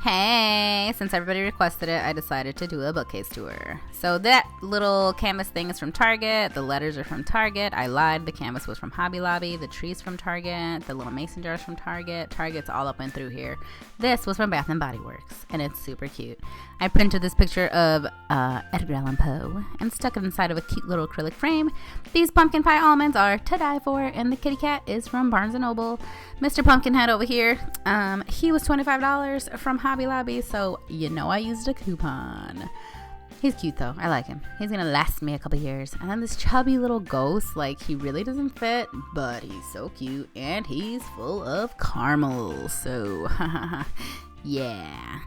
Hey, since everybody requested it, I decided to do a bookcase tour. So that little canvas thing is from Target. The letters are from Target. I lied. The canvas was from Hobby Lobby. The tree's from Target. The little mason jar's from Target. Target's all up and through here. This was from Bath & Body Works, and it's super cute. I printed this picture of Edgar Allan Poe and stuck it inside of a cute little acrylic frame. These pumpkin pie almonds are to die for, and the kitty cat is from Barnes & Noble. Mr. Pumpkinhead over here, he was $25 from Hobby Lobby, so you know I used a coupon. He's cute though. I like him. He's gonna last me a couple years. And then this chubby little ghost, like he really doesn't fit, but he's so cute and he's full of caramel. So yeah.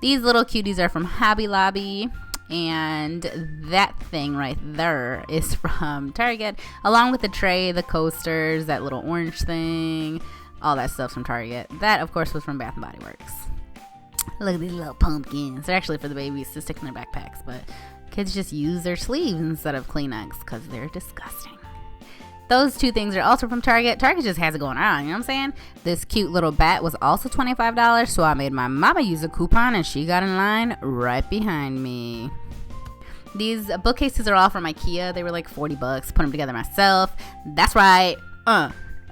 These little cuties are from Hobby Lobby, and that thing right there is from Target, along with the tray, the coasters, that little orange thing, all that stuff's from Target. That of course was from Bath & Body Works. Look at these little pumpkins. They're actually for the babies to stick in their backpacks, but kids just use their sleeves instead of Kleenex because they're disgusting. Those two things are also from Target. Target just has it going on, you know what I'm saying? This cute little bat was also $25, so I made my mama use a coupon and she got in line right behind me. These bookcases are all from IKEA. They were like $40. Put them together myself. That's right.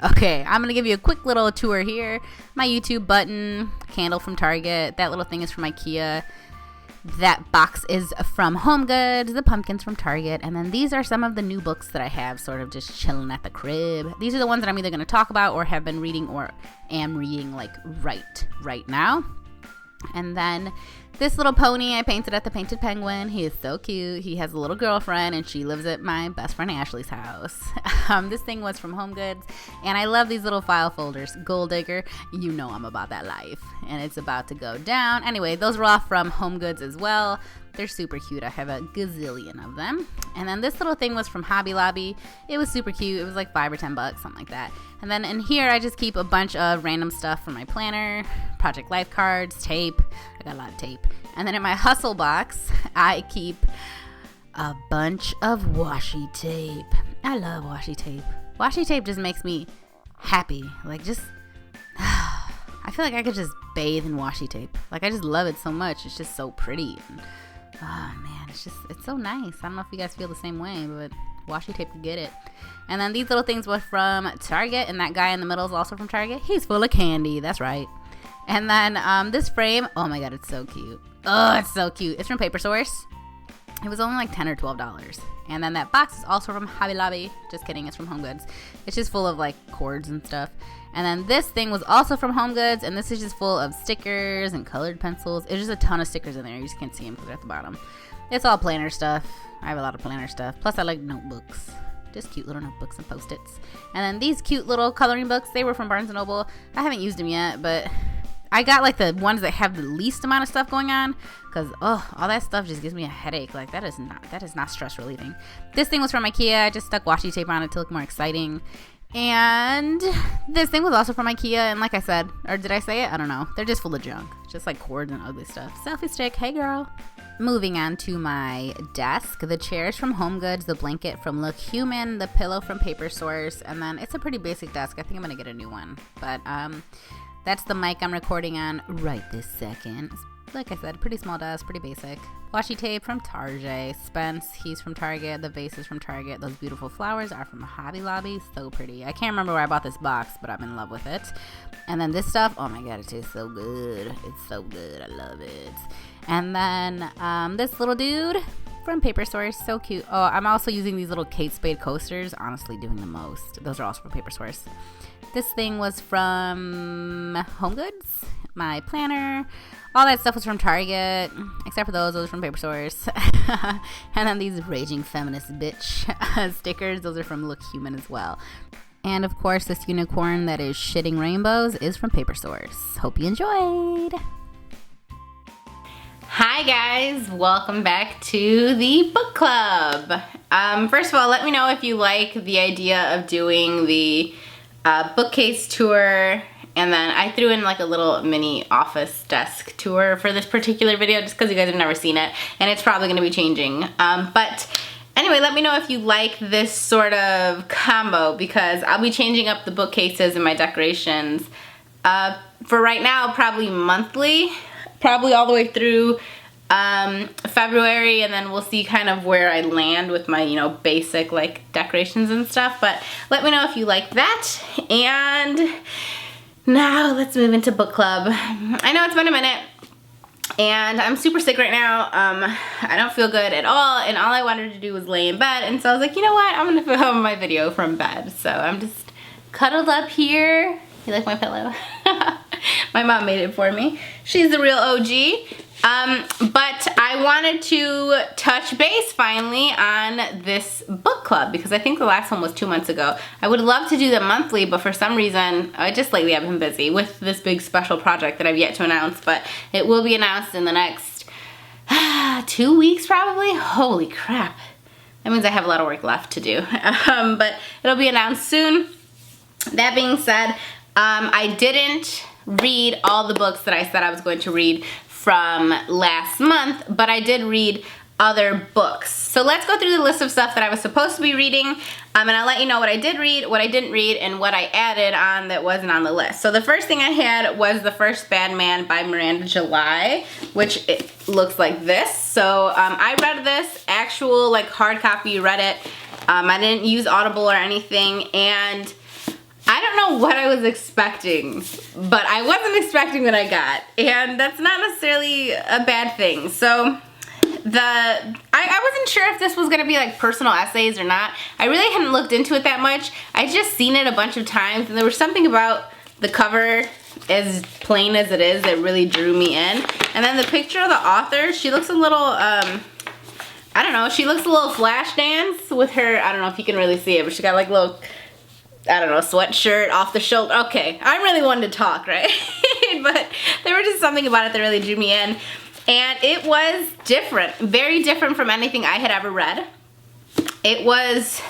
Okay, I'm going to give you a quick little tour here. My YouTube button, candle from Target. That little thing is from IKEA. That box is from HomeGoods. The pumpkins from Target. And then these are some of the new books that I have sort of just chilling at the crib. These are the ones that I'm either going to talk about or have been reading or am reading like right now. And then this little pony I painted at the Painted Penguin. He is so cute. He has a little girlfriend and she lives at my best friend Ashley's house. This thing was from HomeGoods, and I love these little file folders. Gold Digger, you know I'm about that life, and it's about to go down. Anyway, those were all from HomeGoods as well. They're super cute. I have a gazillion of them. And then this little thing was from Hobby Lobby. It was super cute. It was like $5 or $10, something like that. And then in here, I just keep a bunch of random stuff from my planner, Project Life cards, tape. I got a lot of tape. And then in my hustle box, I keep a bunch of washi tape. I love washi tape. Washi tape just makes me happy. Like just, I feel like I could just bathe in washi tape. Like I just love it so much. It's just so pretty. And, oh man, it's so nice. I don't know if you guys feel the same way, but washi tape could get it. And then these little things were from Target, and that guy in the middle is also from Target. He's full of candy. That's right. And then this frame, oh my god, it's so cute. Oh, it's so cute. It's from Paper Source. It was only like $10 or $12. And then that box is also from Hobby Lobby. Just kidding, it's from HomeGoods. It's just full of like cords and stuff. And then this thing was also from HomeGoods, and this is just full of stickers and colored pencils. There's just a ton of stickers in there. You just can't see them because they're at the bottom. It's all planner stuff. I have a lot of planner stuff. Plus I like notebooks. Just cute little notebooks and post-its. And then these cute little coloring books, they were from Barnes & Noble. I haven't used them yet, but I got like the ones that have the least amount of stuff going on, because all that stuff just gives me a headache. Like that is not stress relieving. This thing was from IKEA. I just stuck washi tape on it to look more exciting. And this thing was also from IKEA, and like I said, or did I say it? I don't know. They're just full of junk, just like cords and ugly stuff. Selfie stick, hey girl. Moving on to my desk, the chairs from HomeGoods, the blanket from Look Human, the pillow from Paper Source, and then it's a pretty basic desk. I think I'm gonna get a new one, but that's the mic I'm recording on right this second. Like I said, pretty small desk, pretty basic. Washi tape from Target. Suspense, he's from Target. The vase is from Target. Those beautiful flowers are from Hobby Lobby. So pretty. I can't remember where I bought this box, but I'm in love with it. And then this stuff, oh my god, it tastes so good. It's so good. I love it. And then this little dude from Paper Source, so cute. Oh, I'm also using these little Kate Spade coasters. Honestly, doing the most. Those are also from Paper Source. This thing was from HomeGoods, my planner. All that stuff was from Target, except for those are from Paper Source. And then these Raging Feminist Bitch stickers, those are from Look Human as well. And of course, this unicorn that is shitting rainbows is from Paper Source. Hope you enjoyed. Hi guys, welcome back to the book club. First of all, let me know if you like the idea of doing the bookcase tour, and then I threw in like a little mini office desk tour for this particular video just because you guys have never seen it, and it's probably going to be changing. But anyway, let me know if you like this sort of combo, because I'll be changing up the bookcases and my decorations for right now, probably monthly. probably all the way through February, and then we'll see kind of where I land with my, you know, basic like decorations and stuff. But let me know if you like that. And now let's move into book club. I know it's been a minute and I'm super sick right now. I don't feel good at all, and all I wanted to do was lay in bed, and so I was like, you know what, I'm gonna film my video from bed. So I'm just cuddled up here. You like my pillow? My mom made it for me. She's the real OG. But I wanted to touch base finally on this book club because I think the last one was 2 months ago. I would love to do them monthly, but for some reason, just lately I've been busy with this big special project that I've yet to announce, but it will be announced in the next 2 weeks probably. Holy crap. That means I have a lot of work left to do. But it'll be announced soon. That being said, I didn't read all the books that I said I was going to read from last month, but I did read other books. So let's go through the list of stuff that I was supposed to be reading, and I'll let you know what I did read, what I didn't read, and what I added on that wasn't on the list. So the first thing I had was The First Bad Man by Miranda July, which it looks like this. So I read this actual like hard copy, read it. I didn't use Audible or anything, and I don't know what I was expecting, but I wasn't expecting what I got, and that's not necessarily a bad thing. So I wasn't sure if this was gonna be like personal essays or not. I really hadn't looked into it that much. I just seen it a bunch of times, and there was something about the cover, as plain as it is, that really drew me in. And then the picture of the author, she looks a little, I don't know, she looks a little flash dance with her, I don't know if you can really see it, but she got like little, I don't know, sweatshirt off the shoulder. Okay, I'm really one to talk, right? But there was just something about it that really drew me in. And it was different, very different from anything I had ever read. It was,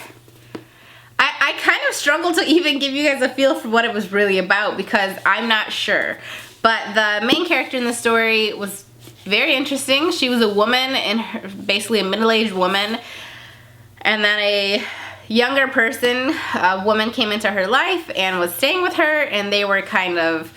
I kind of struggled to even give you guys a feel for what it was really about because I'm not sure. But the main character in the story was very interesting. She was a woman, basically a middle-aged woman, and then a younger person, a woman, came into her life and was staying with her, and they were kind of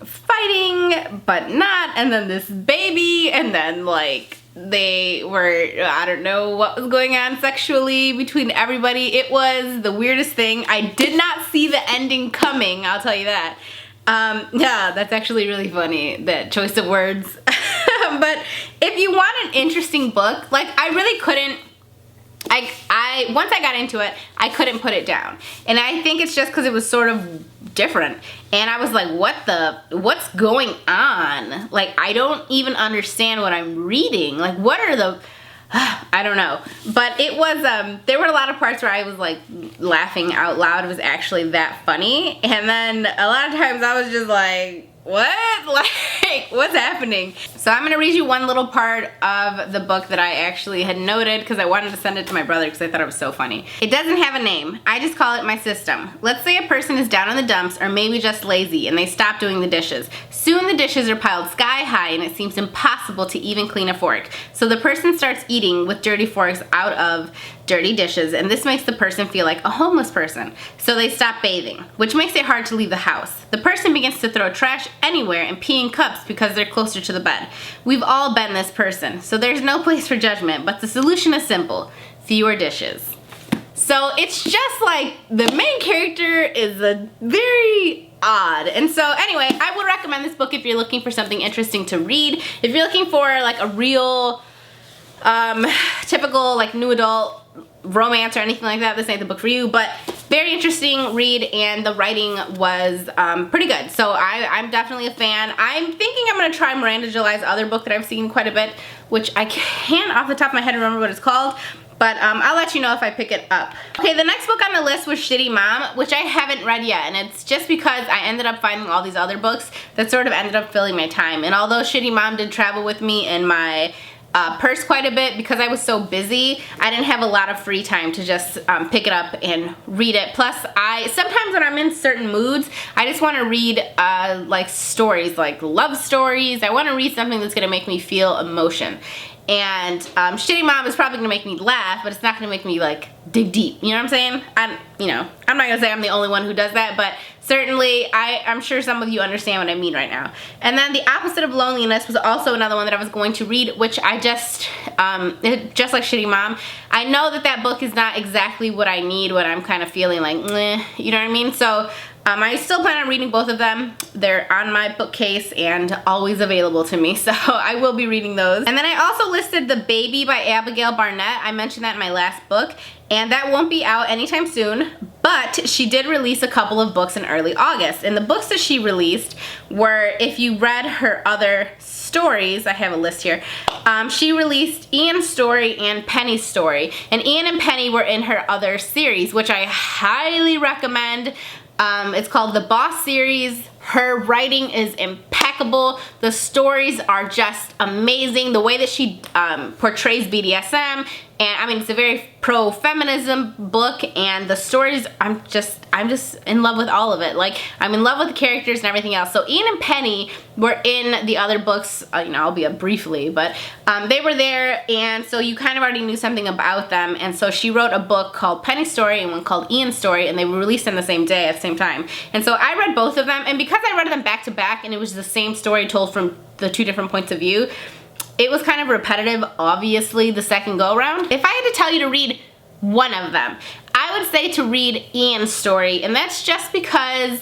fighting but not, and then this baby, and then like they were, I don't know what was going on sexually between everybody. It was the weirdest thing. I did not see the ending coming, I'll tell you that. Yeah, that's actually really funny, that choice of words. But if you want an interesting book, like I really couldn't, once I got into it, I couldn't put it down. And I think it's just because it was sort of different. And I was like, what's going on? Like, I don't even understand what I'm reading. Like, what are the, I don't know. But it was, there were a lot of parts where I was like laughing out loud. It was actually that funny. And then a lot of times I was just like, what? Like, what's happening? So I'm gonna read you one little part of the book that I actually had noted because I wanted to send it to my brother because I thought it was so funny. It doesn't have a name. I just call it my system. Let's say a person is down in the dumps or maybe just lazy and they stop doing the dishes. Soon the dishes are piled sky high and it seems impossible to even clean a fork. So the person starts eating with dirty forks out of dirty dishes, and this makes the person feel like a homeless person. So they stop bathing, which makes it hard to leave the house. The person begins to throw trash anywhere and pee in cups because they're closer to the bed. We've all been this person, so there's no place for judgment, but the solution is simple: fewer dishes. So it's just like the main character is a very odd. And so anyway, I would recommend this book if you're looking for something interesting to read. If you're looking for like a real typical like new adult romance or anything like that, this ain't the book for you. But very interesting read, and the writing was pretty good. So I'm definitely a fan. I'm thinking I'm gonna try Miranda July's other book that I've seen quite a bit, which I can't off the top of my head remember what it's called, but I'll let you know if I pick it up. Okay, the next book on the list was Shitty Mom, which I haven't read yet, and it's just because I ended up finding all these other books that sort of ended up filling my time. And although Shitty Mom did travel with me in my purse quite a bit because I was so busy, I didn't have a lot of free time to just pick it up and read it. Plus, sometimes when I'm in certain moods, I just want to read like stories, like love stories. I want to read something that's going to make me feel emotion. And Shitty Mom is probably gonna make me laugh, but it's not gonna make me like dig deep. You know what I'm saying? I'm not gonna say I'm the only one who does that, but certainly I'm sure some of you understand what I mean right now. And then The Opposite of Loneliness was also another one that I was going to read, which I just like Shitty Mom, I know that book is not exactly what I need when I'm kind of feeling like, meh, you know what I mean? So I still plan on reading both of them. They're on my bookcase and always available to me, so I will be reading those. And then I also listed The Baby by Abigail Barnette. I mentioned that in my last book, and that won't be out anytime soon, but she did release a couple of books in early August. And the books that she released were, if you read her other stories, I have a list here, she released Ian's story and Penny's story. And Ian and Penny were in her other series, which I highly recommend. It's called The Boss Series. Her writing is impeccable. The stories are just amazing. The way that she portrays BDSM, and I mean, it's a very pro-feminism book, and the stories, I'm just in love with all of it. Like, I'm in love with the characters and everything else. So Ian and Penny were in the other books, albeit briefly, but they were there, and so you kind of already knew something about them. And so she wrote a book called Penny's Story and one called Ian's Story, and they were released on the same day at the same time. And so I read both of them, and because I read them back to back and it was the same story told from the two different points of view, it was kind of repetitive, obviously, the second go around. If I had to tell you to read one of them, I would say to read Ian's story, and that's just because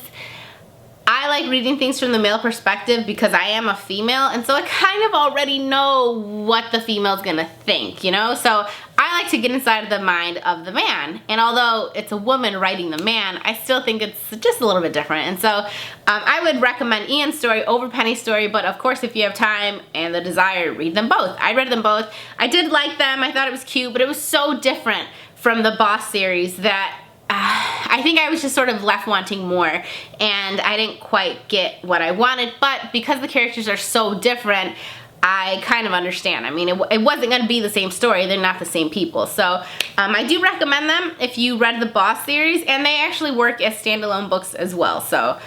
I like reading things from the male perspective because I am a female, and so I kind of already know what the female's gonna think, you know? So I like to get inside of the mind of the man, and although it's a woman writing the man, I still think it's just a little bit different. And so I would recommend Ian's story over Penny's story, but of course if you have time and the desire, read them both. I read them both. I did like them. I thought it was cute, but it was so different from the Boss series that I think I was just sort of left wanting more, and I didn't quite get what I wanted, but because the characters are so different, I kind of understand. I mean, it wasn't going to be the same story. They're not the same people. So I do recommend them if you read the Boss series, and they actually work as standalone books as well. So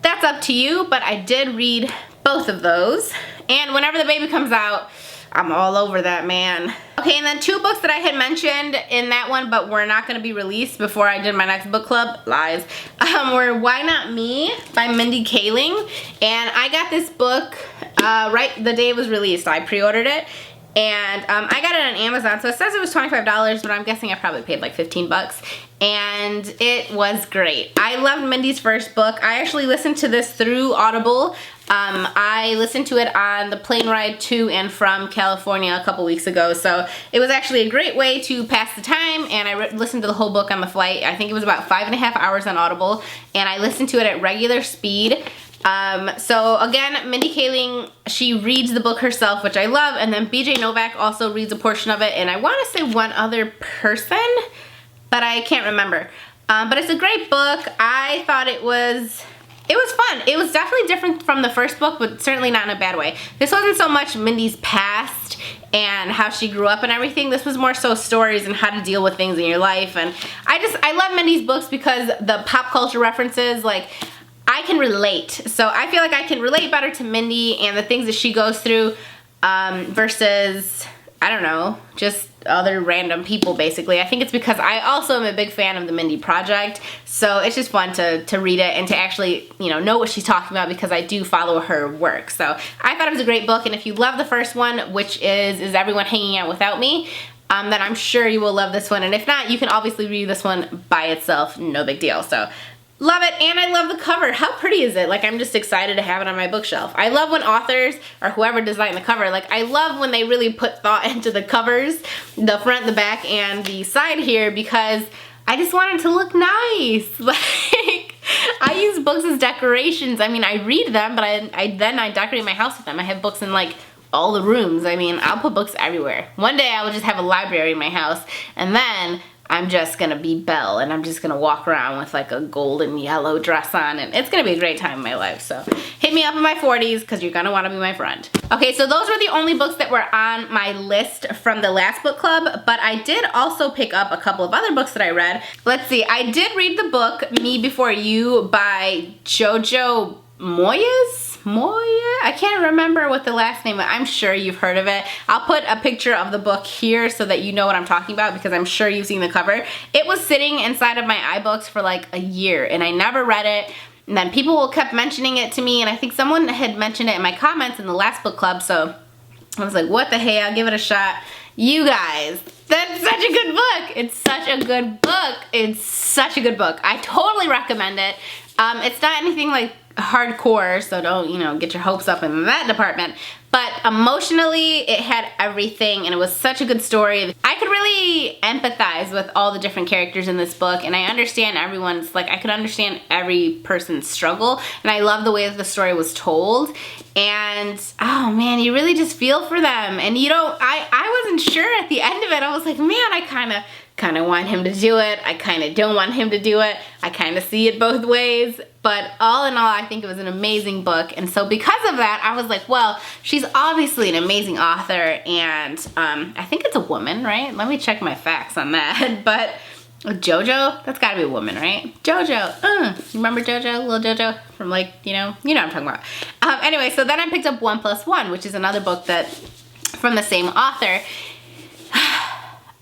that's up to you, but I did read both of those. And whenever The Baby comes out, I'm all over that, man. Okay, and then two books that I had mentioned in that one but were not gonna be released before I did my next book club, lies, were Why Not Me by Mindy Kaling. And I got this book right the day it was released. I pre-ordered it, and I got it on Amazon, so it says it was $25, but I'm guessing I probably paid like 15 bucks. And it was great. I loved Mindy's first book. I actually listened to this through Audible. I listened to it on the plane ride to and from California a couple weeks ago, so it was actually a great way to pass the time, and I listened to the whole book on the flight. I think it was about 5.5 hours on Audible, and I listened to it at regular speed. So again, Mindy Kaling, she reads the book herself, which I love, and then BJ Novak also reads a portion of it, and I want to say one other person, but I can't remember. But it's a great book. I thought it was fun. It was definitely different from the first book, but certainly not in a bad way. This wasn't so much Mindy's past and how she grew up and everything. This was more so stories and how to deal with things in your life. And I love Mindy's books because the pop culture references, like, I can relate. So I feel like I can relate better to Mindy and the things that she goes through versus, I don't know, just other random people, basically. I think it's because I also am a big fan of the Mindy Project, so it's just fun to read it and to actually, know what she's talking about, because I do follow her work. So I thought it was a great book, and if you love the first one, which is Everyone Hanging Out Without Me, then I'm sure you will love this one. And if not, you can obviously read this one by itself, no big deal. So love it, and I love the cover. How pretty is it? Like, I'm just excited to have it on my bookshelf. I love when authors, or whoever designed the cover, like, I love when they really put thought into the covers, the front, the back, and the side here, because I just want it to look nice. Like, I use books as decorations. I mean, I read them, but then I decorate my house with them. I have books in, like, all the rooms. I mean, I'll put books everywhere. One day I will just have a library in my house, and then I'm just gonna be Belle, and I'm just gonna walk around with like a golden yellow dress on, and it's gonna be a great time in my life. So hit me up in my 40s, because you're gonna want to be my friend. Okay, so those were the only books that were on my list from the last book club, but I did also pick up a couple of other books that I read. Let's see, I did read the book Me Before You by JoJo Moyes. Moyes? I can't remember what the last name is. I'm sure you've heard of it. I'll put a picture of the book here so that you know what I'm talking about, because I'm sure you've seen the cover. It was sitting inside of my iBooks for like a year and I never read it. And then people kept mentioning it to me, and I think someone had mentioned it in my comments in the last book club, so I was like, what the hey, I'll give it a shot. You guys, that's such a good book. It's such a good book. It's such a good book. I totally recommend it. It's not anything like hardcore, so don't, you know, get your hopes up in that department. But emotionally, it had everything, and it was such a good story. I could really empathize with all the different characters in this book, and I understand everyone's, like, I could understand every person's struggle, and I love the way that the story was told. And, oh man, you really just feel for them. And you know, I wasn't sure at the end of it. I was like, man, I kind of want him to do it. I kind of don't want him to do it. I kind of see it both ways. But all in all, I think it was an amazing book. And so because of that, I was like, well, she's obviously an amazing author. And I think it's a woman, right? Let me check my facts on that. But JoJo, that's gotta be a woman, right? JoJo, you remember JoJo, little JoJo from, like, you know what I'm talking about. Anyway, so then I picked up 1+1, which is another book that from the same author.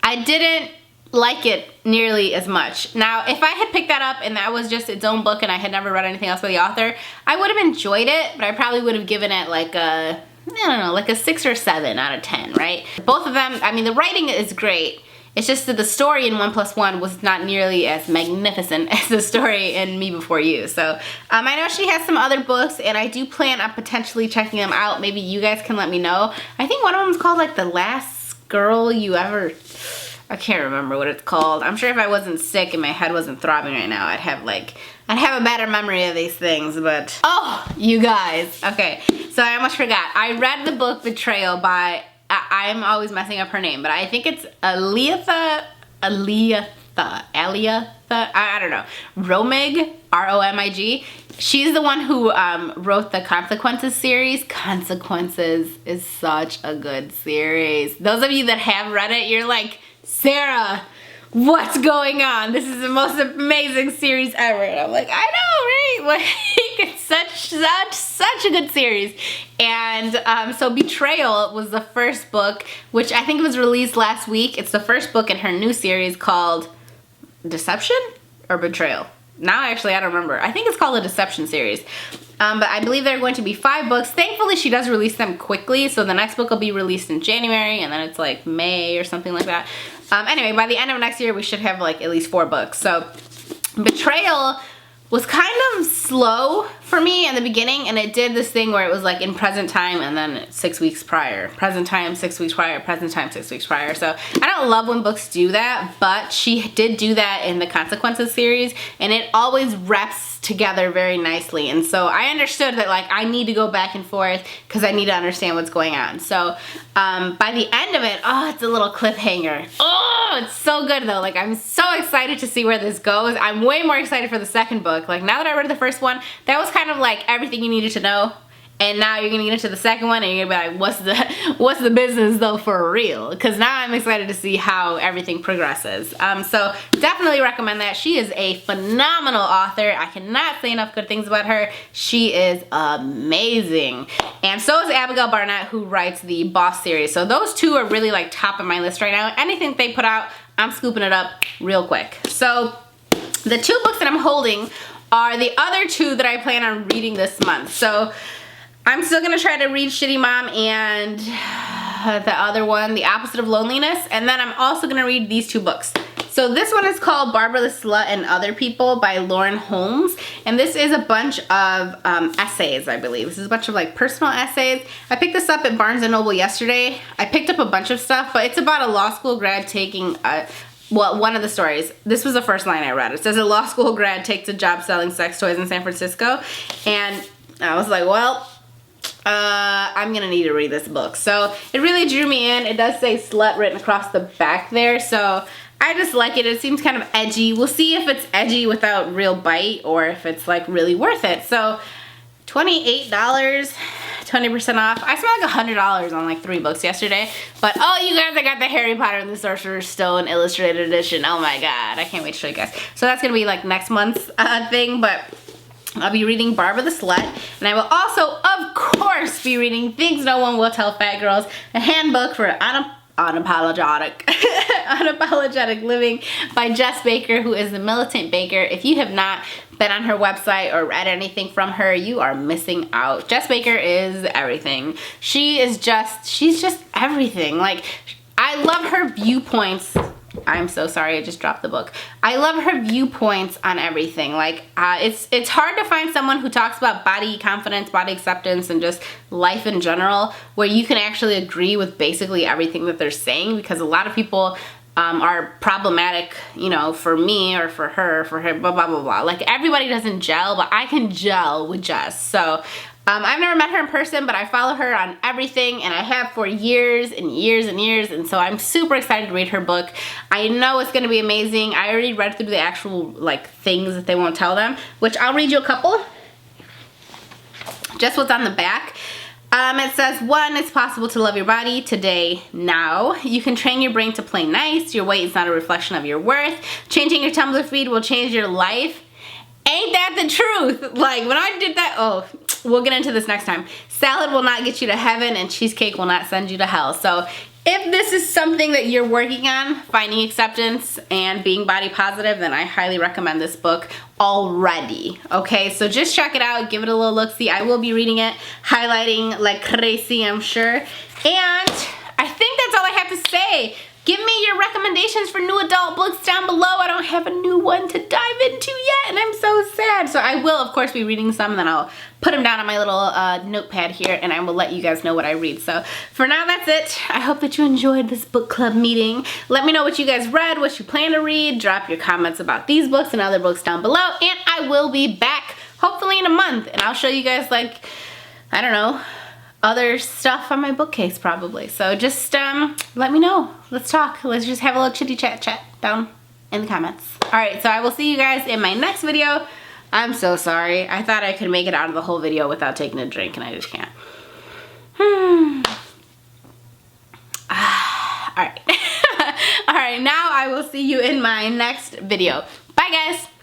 I didn't like it nearly as much. Now, if I had picked that up and that was just its own book and I had never read anything else by the author, I would have enjoyed it, but I probably would have given it like a, I don't know, like a 6 or 7 out of 10, right? Both of them, I mean, the writing is great. It's just that the story in 1+1 was not nearly as magnificent as the story in Me Before You. So I know she has some other books, and I do plan on potentially checking them out. Maybe you guys can let me know. I think one of them is called like The Last Girl You Ever... I can't remember what it's called. I'm sure if I wasn't sick and my head wasn't throbbing right now, I'd have a better memory of these things, but... Oh, you guys. Okay, so I almost forgot. I read the book Betrayal by... I'm always messing up her name, but I think it's Aliatha, I don't know. Romig, R-O-M-I-G. She's the one who wrote the Consequences series. Consequences is such a good series. Those of you that have read it, you're like, Sarah, what's going on? This is the most amazing series ever. And I'm like, I know, right? Like, it's such a good series. And so Betrayal was the first book, which I think was released last week. It's the first book in her new series called Deception or Betrayal. Now, actually, I don't remember. I think it's called the Deception series. But I believe there are going to be 5 books. Thankfully, she does release them quickly. So the next book will be released in January, and then it's like May or something like that. Anyway, by the end of next year, we should have like at least 4 books. So Betrayal was kind of slow for me in the beginning, and it did this thing where it was like in present time and then 6 weeks prior. Present time, 6 weeks prior, present time, 6 weeks prior. So I don't love when books do that, but she did do that in the Consequences series, and it always wraps together very nicely. And so I understood that, like, I need to go back and forth because I need to understand what's going on. So by the end of it, oh, it's a little cliffhanger. Oh, it's so good though. Like, I'm so excited to see where this goes. I'm way more excited for the second book. Like, now that I read the first one, that was kind of like everything you needed to know. And now you're gonna get into the second one and you're gonna be like, what's the business though for real? Because now I'm excited to see how everything progresses. So definitely recommend that. She is a phenomenal author. I cannot say enough good things about her. She is amazing. And so is Abigail Barnette, who writes the Boss series. So those two are really like top of my list right now. Anything they put out, I'm scooping it up real quick. So the 2 books that I'm holding are the other 2 that I plan on reading this month. So I'm still gonna try to read Shitty Mom and the other one, The Opposite of Loneliness, and then I'm also gonna read these 2 books. So this one is called Barbara the Slut and Other People by Lauren Holmes, and this is a bunch of essays, I believe. This is a bunch of like personal essays. I picked this up at Barnes & Noble yesterday. I picked up a bunch of stuff, but it's about a law school grad taking well, one of the stories. This was the first line I read. It says a law school grad takes a job selling sex toys in San Francisco, and I was like, well, I'm gonna need to read this book. So it really drew me in. It does say slut written across the back there, so I just like it. It seems kind of edgy. We'll see if it's edgy without real bite or if it's like really worth it. So $28, 20% off. I spent like $100 on like 3 books yesterday. But oh, you guys, I got the Harry Potter and the Sorcerer's Stone illustrated edition. Oh my god, I can't wait to show you guys. So that's gonna be like next month's thing, but I'll be reading Barbara the Slut, and I will also, of course, be reading Things No One Will Tell Fat Girls, a handbook for unapologetic living by Jess Baker, who is the Militant Baker. If you have not been on her website or read anything from her, you are missing out. Jess Baker is everything. She's just everything. Like, I love her viewpoints. I'm so sorry, I just dropped the book. I love her viewpoints on everything. Like, it's hard to find someone who talks about body confidence, body acceptance, and just life in general, where you can actually agree with basically everything that they're saying, because a lot of people are problematic, you know, for me or for her, blah, blah, blah, blah. Like, everybody doesn't gel, but I can gel with Jess. So, I've never met her in person, but I follow her on everything, and I have for years and years and years, and so I'm super excited to read her book. I know it's gonna be amazing. I already read through the actual, like, things that they won't tell them, which I'll read you a couple. Just what's on the back. It says, 1, it's possible to love your body today, now. You can train your brain to play nice. Your weight is not a reflection of your worth. Changing your Tumblr feed will change your life. Ain't that the truth? Like, when I did that, oh, we'll get into this next time. Salad will not get you to heaven, and cheesecake will not send you to hell. So if this is something that you're working on, finding acceptance and being body positive, then I highly recommend this book already. Okay, so just check it out, give it a little look-see. I will be reading it, highlighting like crazy, I'm sure. And I think that's all I have to say. Give me your recommendations for new adult books down below. I don't have a new one to dive into yet, and I'm so sad. So I will, of course, be reading some, and then I'll put them down on my little notepad here, and I will let you guys know what I read. So for now, that's it. I hope that you enjoyed this book club meeting. Let me know what you guys read, what you plan to read. Drop your comments about these books and other books down below, and I will be back hopefully in a month, and I'll show you guys, like, I don't know, other stuff on my bookcase probably. So just let me know. Let's talk. Let's just have a little chitty chat down in the comments. Alright, so I will see you guys in my next video. I'm so sorry. I thought I could make it out of the whole video without taking a drink, and I just can't. Alright. Alright, now I will see you in my next video. Bye guys!